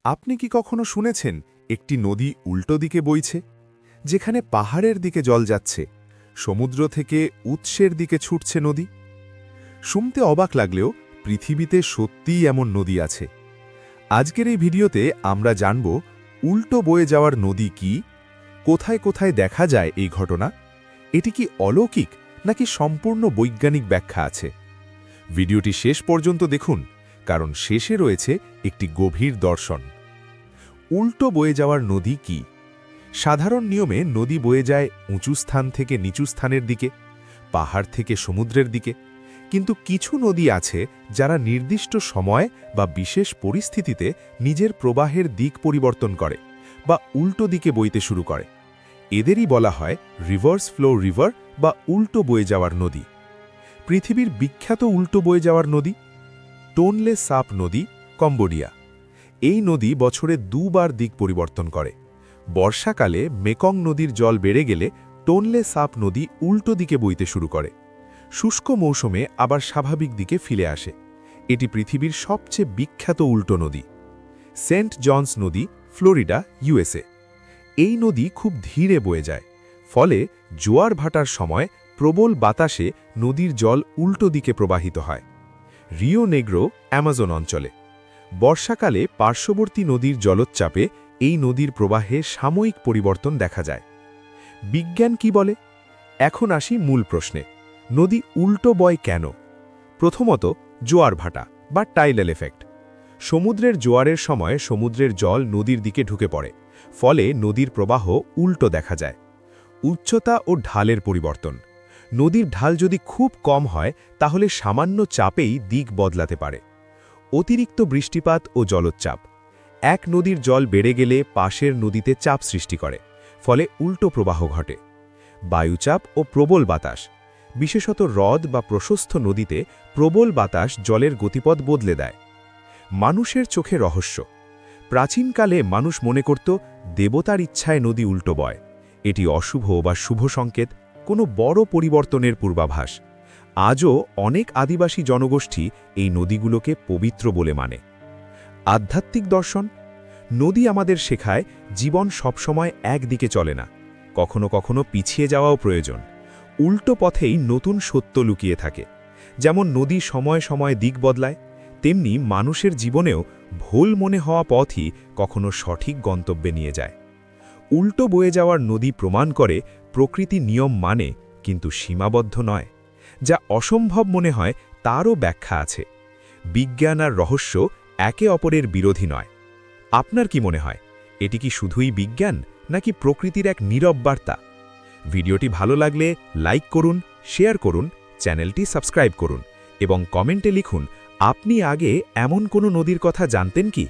আপনি কি কখনো শুনেছেন একটি নদী উল্টো দিকে বইছে, যেখানে পাহাড়ের দিকে জল যাচ্ছে, সমুদ্র থেকে উৎসের দিকে ছুটছে নদী? শুনতে অবাক লাগলেও পৃথিবীতে সত্যিই এমন নদী আছে। আজকের এই ভিডিওতে আমরা জানব উল্টো বয়ে যাওয়ার নদী কি, কোথায় কোথায় দেখা যায় এই ঘটনা, এটি কি অলৌকিক নাকি সম্পূর্ণ বৈজ্ঞানিক ব্যাখ্যা আছে। ভিডিওটি শেষ পর্যন্ত দেখুন, কারণ শেষে রয়েছে একটি গভীর দর্শন। উল্টো বয়ে যাওয়ার নদী কি? সাধারণ নিয়মে নদী বয়ে যায় উঁচু স্থান থেকে নিচু স্থানের দিকে, পাহাড় থেকে সমুদ্রের দিকে। কিন্তু কিছু নদী আছে যারা নির্দিষ্ট সময় বা বিশেষ পরিস্থিতিতে নিজের প্রবাহের দিক পরিবর্তন করে বা উল্টো দিকে বইতে শুরু করে। এদেরই বলা হয় রিভার্স ফ্লো রিভার বা উল্টো বয়ে যাওয়ার নদী। পৃথিবীর বিখ্যাত উল্টো বয়ে যাওয়ার নদী টোনলে সাপ নদী, কম্বোডিয়া। এই নদী বছরে দুবার দিক পরিবর্তন করে। বর্ষাকালে মেকং নদীর জল বেড়ে গেলে টোনলে সাপ নদী উল্টো দিকে বইতে শুরু করে। শুষ্ক মৌসুমে আবার স্বাভাবিক দিকে ফিরে আসে। এটি পৃথিবীর সবচেয়ে বিখ্যাত উল্টো নদী। সেন্ট জনস নদী, ফ্লোরিডা, ইউএসএ। এই নদী খুব ধীরে বয়ে যায়, ফলে জোয়ার ভাটার সময় প্রবল বাতাসে নদীর জল উল্টো দিকে প্রবাহিত হয়। রিও নেগ্রো, অ্যামাজন অঞ্চলে। বর্ষাকালে পার্শ্ববর্তী নদীর জলোচ্চাপে এই নদীর প্রবাহে সাময়িক পরিবর্তন দেখা যায়। বিজ্ঞান কি বলে? এখন আসি মূল প্রশ্নে, নদী উল্টো বয় কেন? প্রথমত, জোয়ার ভাটা বা টাইডাল এফেক্ট। সমুদ্রের জোয়ারের সময় সমুদ্রের জল নদীর দিকে ঢুকে পড়ে, ফলে নদীর প্রবাহ উল্টো দেখা যায়। উচ্চতা ও ঢালের পরিবর্তন। নদীর ঢাল যদি খুব কম হয় তাহলে সামান্য চাপেই দিক বদলাতে পারে। অতিরিক্ত বৃষ্টিপাত ও জলোচ্চাপ। এক নদীর জল বেড়ে গেলে পাশের নদীতে চাপ সৃষ্টি করে, ফলে উল্টো প্রবাহ ঘটে। বায়ুচাপ ও প্রবল বাতাস। বিশেষত হ্রদ বা প্রশস্ত নদীতে প্রবল বাতাস জলের গতিপথ বদলে দেয়। মানুষের চোখে রহস্য। প্রাচীনকালে মানুষ মনে করত দেবতার ইচ্ছায় নদী উল্টো বয়। এটি অশুভ বা শুভ সংকেত, কোনো বড় পরিবর্তনের পূর্বাভাস। আজও অনেক আদিবাসী জনগোষ্ঠী এই নদীগুলোকে পবিত্র বলে মানে। আধ্যাত্মিক দর্শন। নদী আমাদের শেখায় জীবন সবসময় একদিকে চলে না, কখনো কখনো পিছিয়ে যাওয়াও প্রয়োজন। উল্টো পথেই নতুন সত্য লুকিয়ে থাকে। যেমন নদী সময় সময় দিক বদলায়, তেমনি মানুষের জীবনেও ভুল মনে হওয়া পথই কখনো সঠিক গন্তব্যে নিয়ে যায়। উল্টো বয়ে যাওয়ার নদী প্রমাণ করে প্রকৃতি নিয়ম মানে, কিন্তু সীমাবদ্ধ নয়। যা অসম্ভব মনে হয় তারও ব্যাখ্যা আছে। বিজ্ঞান আর রহস্য একে অপরের বিরোধী নয়। আপনার কি মনে হয়, এটি কি শুধুই বিজ্ঞান নাকি প্রকৃতির এক নীরব বার্তা? ভিডিওটি ভালো লাগলে লাইক করুন, শেয়ার করুন, চ্যানেলটি সাবস্ক্রাইব করুন এবং কমেন্টে লিখুন আপনি আগে এমন কোনো নদীর কথা জানতেন কি।